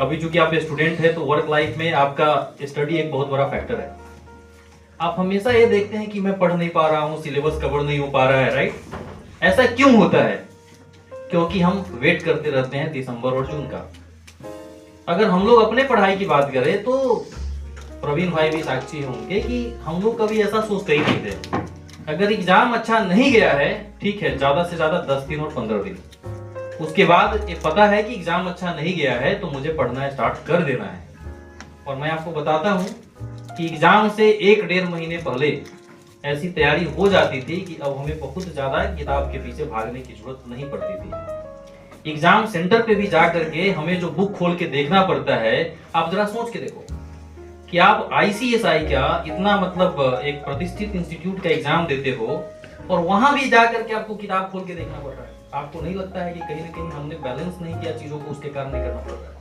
अभी चूंकि आप स्टूडेंट है तो वर्क लाइफ में आपका स्टडी एक बहुत बड़ा फैक्टर है। आप हमेशा ये देखते हैं कि मैं पढ़ नहीं पा रहा हूँ, सिलेबस कवर नहीं हो पा रहा है, राइट? ऐसा क्यों होता है? क्योंकि हम वेट करते रहते हैं दिसंबर और जून का। अगर हम लोग अपने पढ़ाई की बात करें तो प्रवीण भाई भी साक्षी होंगे कि हम लोग कभी ऐसा सोचते ही नहीं थे। अगर एग्जाम अच्छा नहीं गया है, ठीक है, ज्यादा से ज्यादा 10 दिन और 15 दिन, उसके बाद ये पता है कि एग्जाम अच्छा नहीं गया है तो मुझे पढ़ना स्टार्ट कर देना है। और मैं आपको बताता हूँ कि एग्जाम से 1-1.5 महीने पहले ऐसी तैयारी हो जाती थी कि अब हमें बहुत ज्यादा किताब के पीछे भागने की जरूरत नहीं पड़ती थी। एग्जाम सेंटर पे भी जा करके हमें जो बुक खोल के देखना पड़ता है, आप जरा सोच के देखो कि आप ICSI का इतना मतलब एक प्रतिष्ठित इंस्टीट्यूट का एग्जाम देते हो और वहां भी जा करके आपको किताब खोल के देखना पड़ रहा है। आपको नहीं लगता है कि कहीं ना कहीं हमने बैलेंस नहीं किया चीजों को, उसके कारण नहीं करना पड़ रहा है?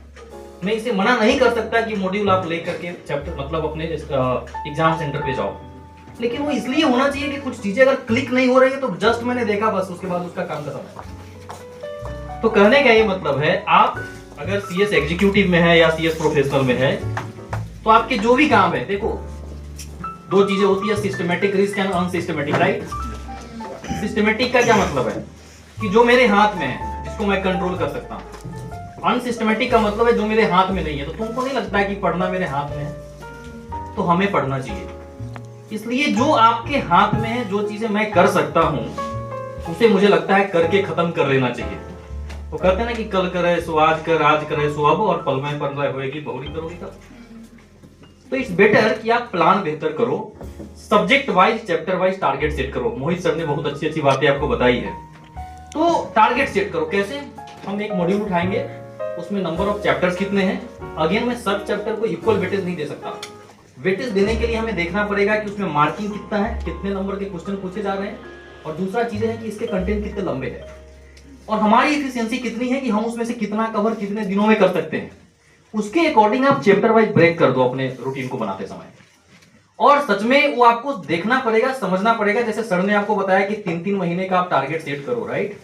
मैं इसे मना नहीं कर सकता कि मॉड्यूल आप लेकर के चैप्टर मतलब अपने एग्जाम सेंटर पे जाओ, लेकिन वो इसलिए होना चाहिए कि कुछ चीजें अगर क्लिक नहीं हो रही है तो जस्ट मैंने देखा बस, उसके बाद उसका काम खत्म है। तो कहने का ये मतलब है, आप अगर CS एग्जीक्यूटिव में है या CS प्रोफेशनल में है तो आपके जो भी काम है, देखो 2 चीजें होती है, systematic risk and unsystematic, right? Systematic का क्या मतलब है कि जो मेरे हाथ में है, जिसको मैं कंट्रोल कर सकता हूं। अनसिस्टमेटिक का मतलब है जो मेरे हाथ में नहीं है। तो तुमको नहीं लगता है कि पढ़ना मेरे हाथ में है? तो हमें पढ़ना चाहिए। इसलिए जो आपके हाथ में है, जो चीजें मैं कर सकता हूं, उसे मुझे लगता है करके खत्म कर लेना चाहिए। वो कहते हैं ना कि कल करे सो आज कर, आज करे सो अब, और पल में पल होएगी बहुरी करोगी कब। तो इट्स बेटर कि आप प्लान बेहतर करो, subject wise chapter wise target set करो। मोहित सर ने बहुत अच्छी अच्छी बातें आपको बताई है। तो टारगेट सेट करो। कैसे? हम एक मॉड्यूल उठाएंगे, उसमें नंबर ऑफ चैप्टर्स कितने हैं। अगेन मैं सब चैप्टर को इक्वल वेटेज नहीं दे सकता। वेटेज देने के लिए हमें देखना पड़ेगा कि उसमें मार्किंग कितना है, कितने नंबर के क्वेश्चन पूछे जा रहे हैं, और दूसरा चीजें है कि इसके कंटेंट कितने लंबे हैं, और हमारी एफिशिएंसी कितनी है कि हम उसमें से कितना कवर कितने दिनों में कर सकते हैं। उसके अकॉर्डिंग आप चैप्टर वाइज ब्रेक कर दो अपने रूटीन को बनाते समय। और सच में वो आपको देखना पड़ेगा, समझना पड़ेगा। जैसे सर ने आपको बताया कि 3-3 महीने का आप टारगेट सेट करो, राइट?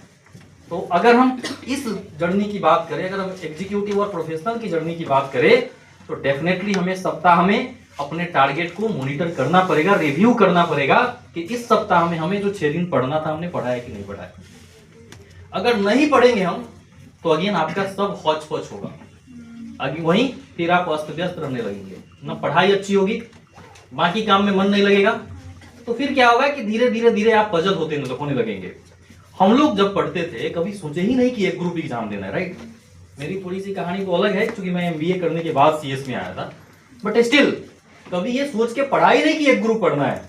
तो अगर हम इस जर्नी की बात करें, अगर हम एग्जीक्यूटिव और प्रोफेशनल की जर्नी की बात करें, तो डेफिनेटली हमें सप्ताह में अपने टारगेट को मॉनिटर करना पड़ेगा, रिव्यू करना पड़ेगा कि इस सप्ताह में हमें जो 6 दिन पढ़ना था हमने पढ़ा है कि नहीं पढ़ा है। अगर नहीं पढ़ेंगे हम तो अगेन आपका सब हौच पौच होगा। आगे वहीं फिर आप अस्त व्यस्त रहने लगेंगे, ना पढ़ाई अच्छी होगी, बाकी काम में मन नहीं लगेगा। तो फिर क्या होगा कि धीरे धीरे धीरे आप पजल होने लगेंगे। हम लोग जब पढ़ते थे कभी सोचे ही नहीं कि एक ग्रुप एग्जाम देना है, राइट? मेरी थोड़ी सी कहानी तो अलग है क्योंकि मैं MBA करने के बाद CS में आया था, बट स्टिल कभी ये सोच के पढ़ाई नहीं कि एक ग्रुप पढ़ना है।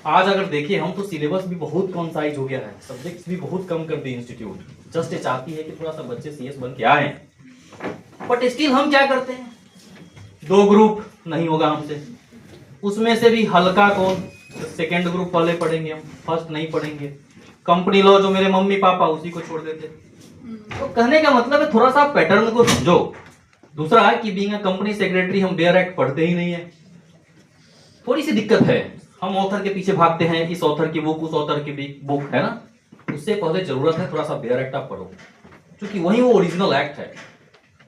आज अगर देखें हम तो सिलेबस भी बहुत कंसाइज हो गया है, सब्जेक्ट्स भी बहुत कम कर दिए इंस्टीट्यूट। जस्ट ये चाहती है कि थोड़ा सा बच्चे CS बन के आए, बट स्टिल हम क्या करते हैं, 2 ग्रुप नहीं होगा हमसे, उसमें से भी हल्का कौन, सेकेंड ग्रुप पहले पढ़ेंगे हम, फर्स्ट नहीं पढ़ेंगे। कंपनी लॉ जो मेरे मम्मी पापा, उसी को छोड़ देते। तो कहने का मतलब है थोड़ा सा पैटर्न को समझो। दूसरा कि बीइंग अ कंपनी सेक्रेटरी हम बेयर एक्ट पढ़ते ही नहीं है, थोड़ी सी दिक्कत है। हम ऑथर के पीछे भागते हैं, इस ऑथर की बुक, उस ऑथर की बुक, है ना? उससे पहले जरूरत है थोड़ा सा बेयर एक्ट आप पढ़ो, क्योंकि वही वो ओरिजिनल एक्ट है।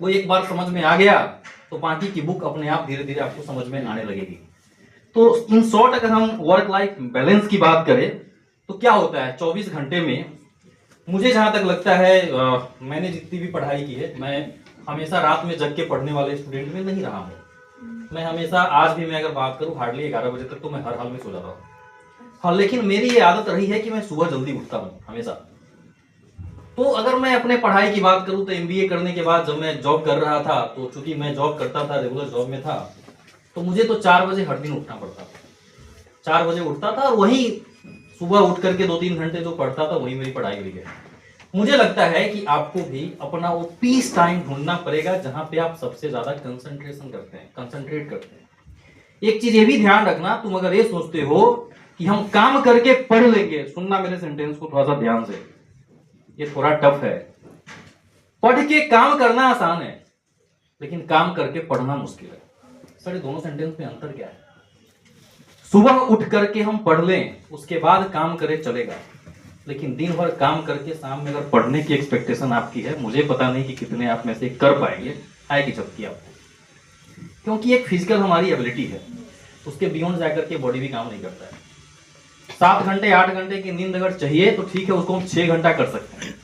वो एक बार समझ में आ गया तो बाकी की बुक अपने आप धीरे धीरे आपको समझ में आने लगेगी। तो इन शॉर्ट अगर हम वर्क लाइफ बैलेंस की बात करें तो क्या होता है 24 घंटे में, मुझे जहां तक लगता है मैंने जितनी भी पढ़ाई की है, मैं हमेशा रात में जग के पढ़ने वाले स्टूडेंट में नहीं रहा हूँ। मैं हमेशा, आज भी मैं अगर बात करूं, हार्डली 11 बजे तक तो मैं हर हाल में सो जाता हूँ। हाँ, लेकिन मेरी ये आदत रही है कि मैं सुबह जल्दी उठता हूँ हमेशा। तो अगर मैं अपने पढ़ाई की बात करूं तो MBA करने के बाद जब मैं जॉब कर रहा था, तो चूंकि मैं जॉब करता था, रेगुलर जॉब में था, तो मुझे तो 4 बजे हर दिन उठना पड़ता था। 4 बजे उठता था और वही सुबह उठ करके 2-3 घंटे जो पढ़ता था वही मेरी पढ़ाई हुई है। मुझे लगता है कि आपको भी अपना वो पीस टाइम ढूंढना पड़ेगा जहां पे आप सबसे ज्यादा कंसंट्रेट करते हैं। एक चीज ये भी ध्यान रखना, तुम अगर ये सोचते हो कि हम काम करके पढ़ लेंगे, सुनना मेरे सेंटेंस को थोड़ा सा ध्यान से, ये थोड़ा टफ है। पढ़ के काम करना आसान है, लेकिन काम करके पढ़ना मुश्किल है। सर ये दोनों सेंटेंस में अंतर क्या है? सुबह उठ करके हम पढ़ लें, उसके बाद काम करें चलेगा, लेकिन दिन भर काम करके शाम में अगर पढ़ने की एक्सपेक्टेशन आपकी है, मुझे पता नहीं कि कितने आप में से कर पाएंगे। आएगी झपकी आपको, क्योंकि एक फिजिकल हमारी एबिलिटी है, उसके बियॉन्ड जाकर के बॉडी भी काम नहीं करता है। 7 घंटे 8 घंटे की नींद अगर चाहिए तो ठीक है, उसको हम 6 घंटा कर सकते हैं,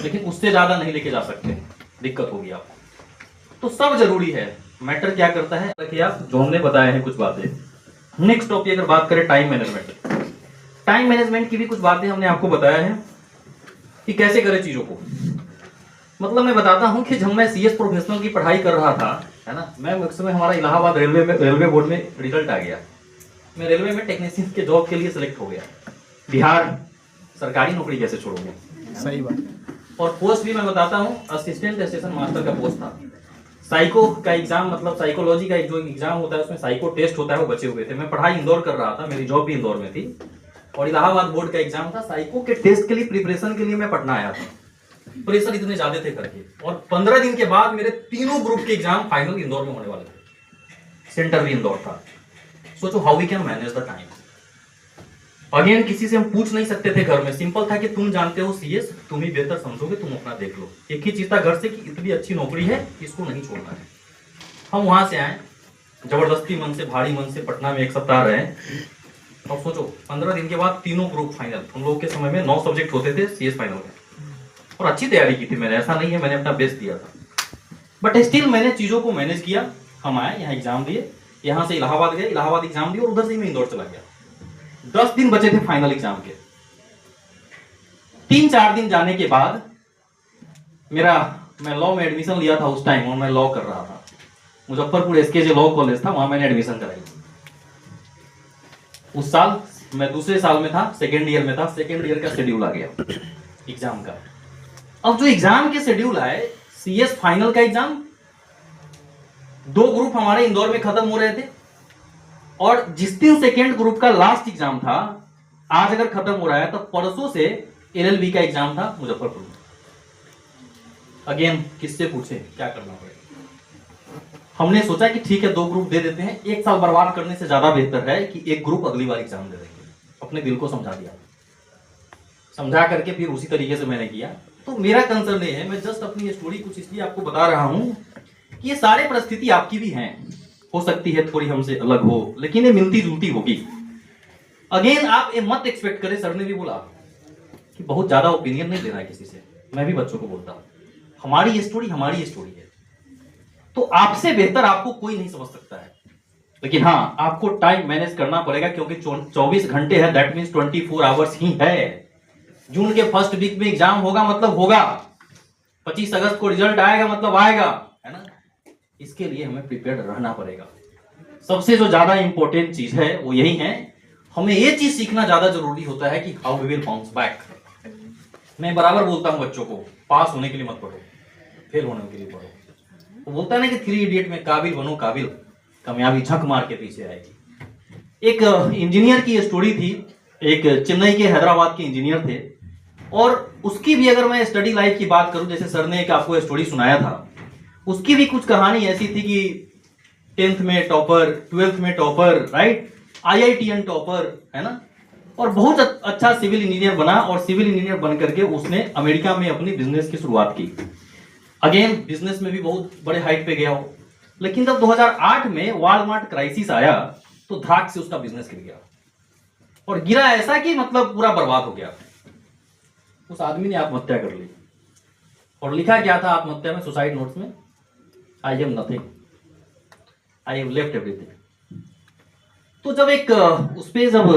लेकिन उससे ज्यादा नहीं लेके जा सकते, दिक्कत होगी आपको। तो सब जरूरी है। मैटर क्या करता है, देखिए आप जो हमने बताया है कुछ बातें। नेक्स्ट टॉपिक अगर बात करें टाइम मैनेजमेंट, टाइम मैनेजमेंट की भी कुछ बातें हमने आपको बताया है कि कैसे करें चीजों को। मतलब मैं बताता हूं कि जब मैं सीएस प्रोफेशनल की पढ़ाई कर रहा था, है ना, मैं उस समय हमारा इलाहाबाद रेलवे बोर्ड में रिजल्ट आ गया, मैं रेलवे में टेक्नीशियन के जॉब के लिए सिलेक्ट हो गया। बिहार सरकारी नौकरी कैसे छोड़ोगे, सही बात। और पोस्ट भी मैं बताता हूँ, असिस्टेंट स्टेशन मास्टर का पोस्ट था। साइको का एग्जाम, मतलब साइकोलॉजी का जो एग्जाम होता है उसमें साइको टेस्ट होता है, वो बचे हुए थे। मैं पढ़ाई इंदौर कर रहा था, मेरी जॉब भी इंदौर में थी, और इलाहाबाद बोर्ड का एग्जाम था। साइको के टेस्ट के लिए प्रिपरेशन के लिए मैं पटना आया था, प्रेशर इतने ज्यादा थे करके, और 15 दिन के बाद मेरे तीनों ग्रुप के एग्जाम फाइनल इंदौर में होने वाले थे, सेंटर भी इंदौर था। सोचो how we can manage the time. Again किसी से हम पूछ नहीं सकते थे घर में, सिंपल था कि तुम जानते हो सीएस, तुम ही बेहतर समझोगे, तुम अपना देख लो। एक ही चीज था घर से कि इतनी अच्छी नौकरी है, इसको नहीं छोड़ना है। हम वहां से आए जबरदस्ती मन से, भारी मन से, पटना में 1 सप्ताह रहे। अब सोचो 15 दिन के बाद तीनों ग्रुप फाइनल। हम लोग के समय में 9 सब्जेक्ट होते थे सीएस फाइनल में, और अच्छी तैयारी की थी मैंने, ऐसा नहीं है, मैंने अपना बेस्ट दिया था, बट स्टिल मैंने चीजों को मैनेज किया। हम आए यहाँ एग्जाम दिए, यहाँ से इलाहाबाद गए, इलाहाबाद एग्जाम दिए, और उधर से मैं इंदौर चला गया। 10 दिन बचे थे फाइनल एग्जाम के। 3-4 दिन जाने के बाद मैं लॉ में एडमिशन लिया था उस टाइम, और मैं लॉ कर रहा था मुजफ्फरपुर एसकेजे लॉ कॉलेज था, वहां मैंने एडमिशन कराई। उस साल मैं दूसरे साल में था, सेकेंड ईयर में था, सेकेंड ईयर का शेड्यूल आ गया एग्जाम का। अब जो एग्जाम के शेड्यूल आए, सीएस फाइनल का एग्जाम, 2 ग्रुप हमारे इंदौर में खत्म हो रहे थे, और जिस दिन सेकेंड ग्रुप का लास्ट एग्जाम था, आज अगर खत्म हो रहा है तो परसों से एलएलबी का एग्जाम था मुजफ्फरपुर में। अगेन किससे पूछे क्या करना पड़ेगा। हमने सोचा कि ठीक है 2 ग्रुप दे देते हैं, 1 साल बर्बाद करने से ज्यादा बेहतर है कि एक ग्रुप अगली बार एग्जाम दे देंगे। अपने दिल को समझा दिया, समझा करके फिर उसी तरीके से मैंने किया। तो मेरा कंसर्न ये है, मैं जस्ट अपनी स्टोरी कुछ इसलिए आपको बता रहा हूं कि ये सारे परिस्थिति आपकी भी हैं, हो सकती है थोड़ी हमसे अलग हो, लेकिन ये मिलती जुलती होगी। अगेन आप ये मत एक्सपेक्ट करें, सर ने भी बोला कि बहुत ज्यादा ओपिनियन नहीं देना है किसी से, मैं भी बच्चों को बोलता हूं हमारी स्टोरी है, तो आपसे बेहतर आपको कोई नहीं समझ सकता है। लेकिन हाँ, आपको टाइम मैनेज करना पड़ेगा, क्योंकि 24 घंटे है, दैट मीन्स 24 आवर्स ही है। जून के फर्स्ट वीक में एग्जाम होगा मतलब होगा, 25 अगस्त को रिजल्ट आएगा मतलब आएगा, है ना। इसके लिए हमें प्रिपेयर्ड रहना पड़ेगा। सबसे जो ज्यादा इंपॉर्टेंट चीज है वो यही है, हमें ये चीज सीखना ज्यादा जरूरी होता है कि how we will bounce back. मैं बराबर बोलता हूं बच्चों को, पास होने के लिए मत पढ़ो, फेल होने के लिए पढ़ो। वो बोलता है ना कि 3 इडियट में काबिल बनो काबिल, कामयाबी झक मार के पीछे आएगी। एक इंजीनियर की स्टोरी थी, एक चेन्नई के हैदराबाद के इंजीनियर थे, और उसकी भी अगर मैं स्टडी लाइफ की बात करूं, जैसे सर ने एक आपको स्टोरी सुनाया था, उसकी भी कुछ कहानी ऐसी थी कि 10th में टॉपर, 12th में टॉपर, राइट, IITN टॉपर, है ना, और बहुत अच्छा सिविल इंजीनियर बना, और सिविल इंजीनियर बन करके उसने अमेरिका में अपनी बिजनेस की शुरुआत की। अगेन बिजनेस में भी बहुत बड़े हाइट पे गया हो, लेकिन जब 2008 में वॉलमार्ट क्राइसिस आया तो धड़ाक से उसका बिजनेस गिर गया, और गिरा ऐसा कि मतलब पूरा बर्बाद हो गया। उस आदमी ने आत्महत्या कर ली, और लिखा क्या था आत्महत्या में, सुसाइड नोट्स में, I am nothing, I have left everything. तो जब एक उस पे जब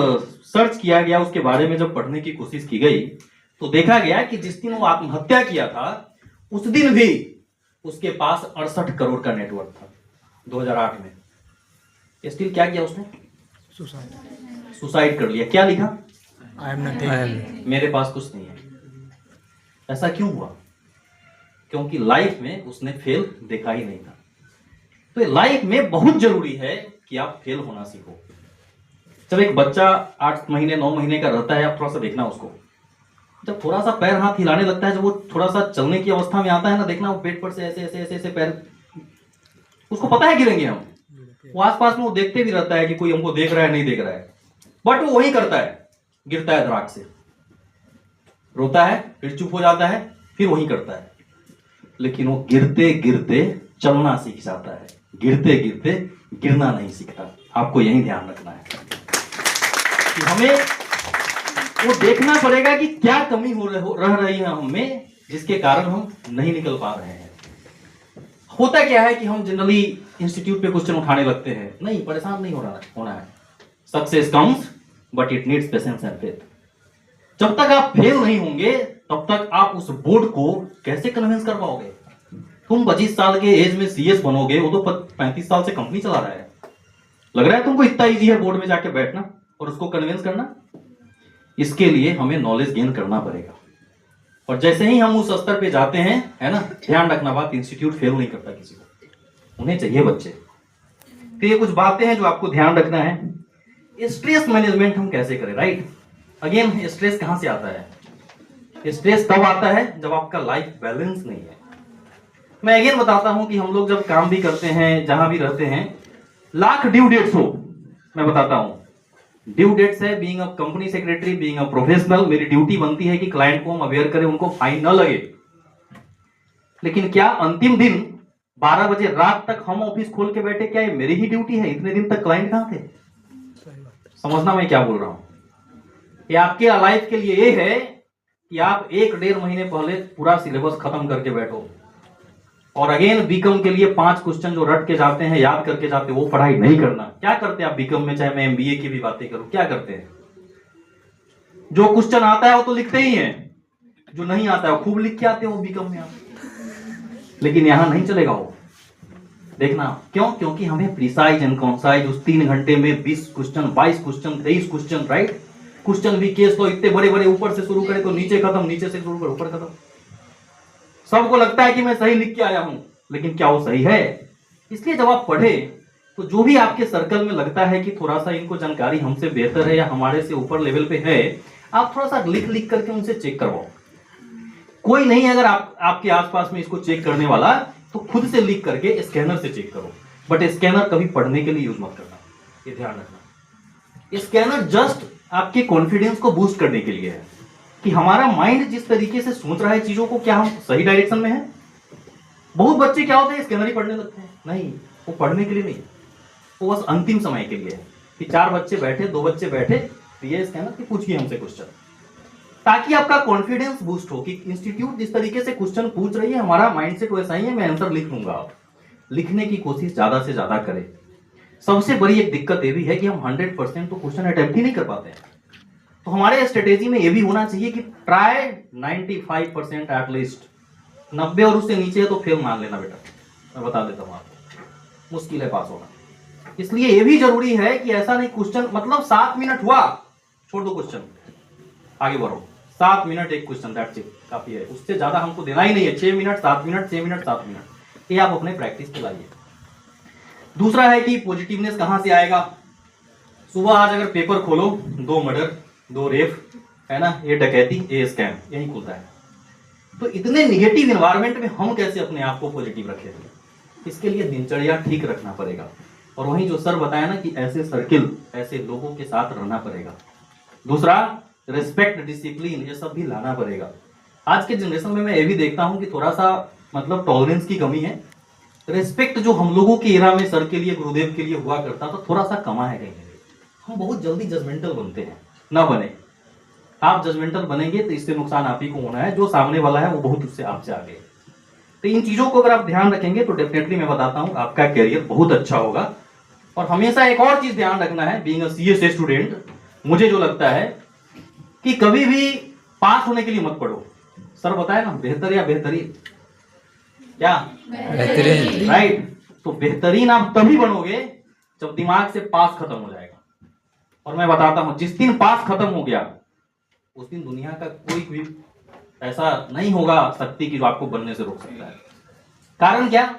सर्च किया गया, उसके बारे में जब पढ़ने की कोशिश की गई, तो देखा गया कि जिस दिन वो आत्महत्या किया था उस दिन भी उसके पास 68 करोड़ का नेटवर्क था 2008 में। स्टिल क्या किया उसने, सुसाइड कर लिया। क्या लिखा, आई एम नथिंग, मेरे पास कुछ नहीं है। ऐसा क्यों हुआ, क्योंकि लाइफ में उसने फेल देखा ही नहीं था। तो लाइफ में बहुत जरूरी है कि आप फेल होना सीखो। जब एक बच्चा 8 महीने 9 महीने का रहता है, आप थोड़ा सा देखना उसको, जब थोड़ा सा पैर हाथ हिलाने लगता है, जब वो थोड़ा सा चलने की अवस्था में आता है ना, देखना वो पेट पर से ऐसे ऐसे ऐसे ऐसे पैर, उसको पता है गिरेंगे हम, वो आसपास में वो देखते भी रहता है कि कोई हमको देख रहा है नहीं देख रहा है, बट वो वही करता है, गिरता है धड़ाक से, रोता है, फिर चुप हो जाता है, फिर वही करता है। लेकिन वो गिरते गिरते चलना सीख जाता है, गिरते गिरते गिरना नहीं सीखता। आपको यही ध्यान रखना है कि हमें वो देखना पड़ेगा कि क्या कमी रह रही है हमें, जिसके कारण हम नहीं निकल पा रहे हैं। होता क्या है कि हम जनरली इंस्टीट्यूट पे क्वेश्चन उठाने लगते हैं। नहीं, परेशान नहीं होना है। Success comes but it needs patience and faith. जब तक आप फेल नहीं होंगे तब तक आप उस बोर्ड को कैसे कन्विंस कर पाओगे? तुम 25 साल के एज में सीएस बनोगे, वो तो 35 साल से कंपनी चला रहा है। लग रहा है तुमको इतना इजी है बोर्ड में जाके बैठना और उसको कन्विंस करना? इसके लिए हमें नॉलेज गेन करना पड़ेगा। और जैसे ही हम उस स्तर पे जाते हैं, है ना, ध्यान रखना बात, इंस्टीट्यूट फेल नहीं करता किसी को, उन्हें चाहिए बच्चे। तो ये कुछ बातें हैं जो आपको ध्यान रखना है। स्ट्रेस मैनेजमेंट हम कैसे करें, राइट? अगेन, स्ट्रेस कहां से आता है? स्ट्रेस तब आता है जब आपका लाइफ बैलेंस नहीं है। मैं अगेन बताता हूं कि हम लोग जब काम भी करते हैं, जहां भी रहते हैं, लाख ड्यू डेट्स हो, मैं बताता हूं, ड्यू डेट्स है। Being a company secretary, being a professional, मेरी ड्यूटी बनती है कि क्लाइंट को हम अवेयर करें, उनको फाइन न लगे। लेकिन क्या अंतिम दिन 12 बजे रात तक हम ऑफिस खोल के बैठे, क्या ये मेरी ही ड्यूटी है? इतने दिन तक क्लाइंट कहां थे? समझना मैं क्या बोल रहा हूं। ये आपके लाइफ के लिए ये है कि आप 1-1.5 महीने पहले पूरा सिलेबस खत्म करके बैठो। और अगेन बीकॉम के लिए 5 क्वेश्चन जो रट के जाते हैं, याद करके जाते हैं, वो पढ़ाई नहीं करना। क्या करते हैं आप बीकॉम में? चाहे मैं एमबीए की भी बातें करूं, क्या करते हैं? जो क्वेश्चन आता है वो तो लिखते ही हैं, जो नहीं आता है वो खूब लिख के आते हैं वो बीकॉम में आप। लेकिन यहां नहीं चलेगा वो, देखना क्यों? क्योंकि हमें प्रिसाइज एंड कॉन्साइज उस 3 घंटे में 20 question, 22 question, 23 question, right? Question भी केस तो इतने बड़े बड़े, ऊपर से शुरू करें तो नीचे खत्म, नीचे से शुरू कर ऊपर खत्म। सबको लगता है कि मैं सही लिख के आया हूं, लेकिन क्या वो सही है? इसलिए जब आप पढ़े तो जो भी आपके सर्कल में लगता है कि थोड़ा सा इनको जानकारी हमसे बेहतर है या हमारे से ऊपर लेवल पे है, आप थोड़ा सा लिख लिख करके उनसे चेक करवाओ। कोई नहीं है अगर आपके आसपास में इसको चेक करने वाला, तो खुद से लिख करके स्कैनर से चेक करो। बट स्कैनर कभी पढ़ने के लिए यूज मत करना, ये ध्यान रखना। स्कैनर जस्ट आपके कॉन्फिडेंस को बूस्ट करने के लिए है कि हमारा माइंड जिस तरीके से सोच रहा है चीजों को, क्या हम सही डायरेक्शन में है? बहुत बच्चे क्या होते हैं, स्कैनर ही पढ़ने लगते हैं। नहीं, वो पढ़ने के लिए नहीं, वो बस अंतिम समय के लिए है कि 4 बच्चे बैठे, 2 बच्चे बैठे, तो ये स्कैनर कि पूछिए हमसे क्वेश्चन, ताकि आपका कॉन्फिडेंस बूस्ट हो कि इंस्टीट्यूट जिस तरीके से क्वेश्चन पूछ रही है, हमारा माइंडसेट वैसा ही है, मैं आंसर लिख लूंगा। आप लिखने की कोशिश ज्यादा से ज्यादा करें। सबसे बड़ी एक दिक्कत ये भी है कि हम 100% तो क्वेश्चन अटेम्प्ट ही नहीं कर पाते हैं। तो हमारे स्ट्रेटेजी में ये भी होना चाहिए कि ट्राई 95% एटलीस्ट। 90 और उससे नीचे है तो फेल मान लेना बेटा, मैं बता देता हूं आपको, मुश्किल है पास होना। इसलिए ये भी जरूरी है कि ऐसा नहीं क्वेश्चन, मतलब 7 मिनट हुआ, छोड़ दो क्वेश्चन, आगे बढ़ो। 7 मिनट एक क्वेश्चन, दैट्स इट, काफी है। उससे ज्यादा हमको देना ही नहीं है। 6 मिनट, 7 मिनट, 6 मिनट, 7 मिनट, ये आप अपने प्रैक्टिस पे लाइए। दूसरा है कि पॉजिटिवनेस कहां से आएगा? सुबह आज अगर पेपर खोलो, 2 मर्डर, 2 रेप, है ना, ये डकैती, ये स्कैम, यही खुलता है। तो इतने निगेटिव एनवायरनमेंट में हम कैसे अपने आप को पॉजिटिव रखें? इसके लिए दिनचर्या ठीक रखना पड़ेगा। और वहीं जो सर बताया ना कि ऐसे सर्किल, ऐसे लोगों के साथ रहना पड़ेगा। दूसरा, रिस्पेक्ट, डिसिप्लिन, ये सब भी लाना पड़ेगा। आज के जनरेशन में मैं ये भी देखता हूं कि थोड़ा सा मतलब टॉलरेंस की कमी है। रिस्पेक्ट जो हम लोगों के एरा में सर के लिए, गुरुदेव के लिए हुआ करता था, थोड़ा सा कमा है कहीं ना कहीं। हम बहुत जल्दी जजमेंटल बनते हैं, ना बने। आप जजमेंटल बनेंगे तो इससे नुकसान आप ही को होना है, जो सामने वाला है वो बहुत उससे आपसे आगे है। तो इन चीजों को अगर आप ध्यान रखेंगे तो डेफिनेटली मैं बताता हूं आपका कैरियर बहुत अच्छा होगा। और हमेशा एक और चीज ध्यान रखना है, बीइंग अ सीएसए स्टूडेंट, मुझे जो लगता है कि कभी भी पास होने के लिए मत पढ़ो। सर बताए ना, बेहतर या बेहतरीन, क्या बेहतरीन, राइट? तो बेहतरीन आप तभी बनोगे जब दिमाग से पास खत्म हो जाएगा। और मैं बताता हूं, जिस दिन पास खत्म हो गया उस दिन दुनिया का कोई भी ऐसा नहीं होगा शक्ति की जो आपको बनने से रोक सकता है। कारण क्या?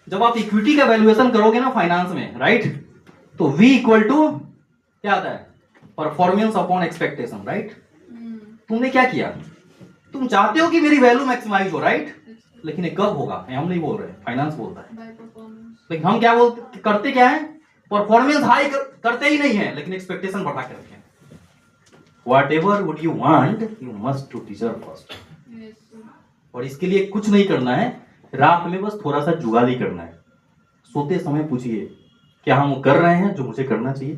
जब आप इक्विटी का वैल्यूएशन करोगे ना फाइनेंस में, राइट, तो V इक्वल टू क्या आता है? Performance upon expectation, right? तुमने क्या किया? तुम चाहते हो कि मेरी वैल्यू मैक्सिमाइज हो, राइट? लेकिन ये कब होगा? हम नहीं बोल रहे, फाइनेंस बोलता है। लेकिन हम क्या बोलते, करते क्या है? परफॉर्मेंस हाई करते ही नहीं है, लेकिन एक्सपेक्टेशन बढ़ा के रखें। Whatever would you want, you must to deserve first. और इसके लिए कुछ नहीं करना है, रात में बस थोड़ा सा जुगाली करना है। सोते समय पूछिए क्या हम कर रहे हैं जो मुझे करना चाहिए।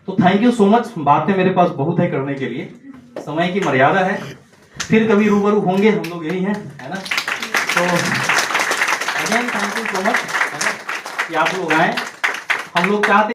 तो थैंक यू सो मच। बातें मेरे पास बहुत है करने के लिए, समय की मर्यादा है। फिर कभी रूबरू होंगे हम लोग, यही हैं, है ना। तो again thank you so much कि आप लोग आए। हम लोग चाहते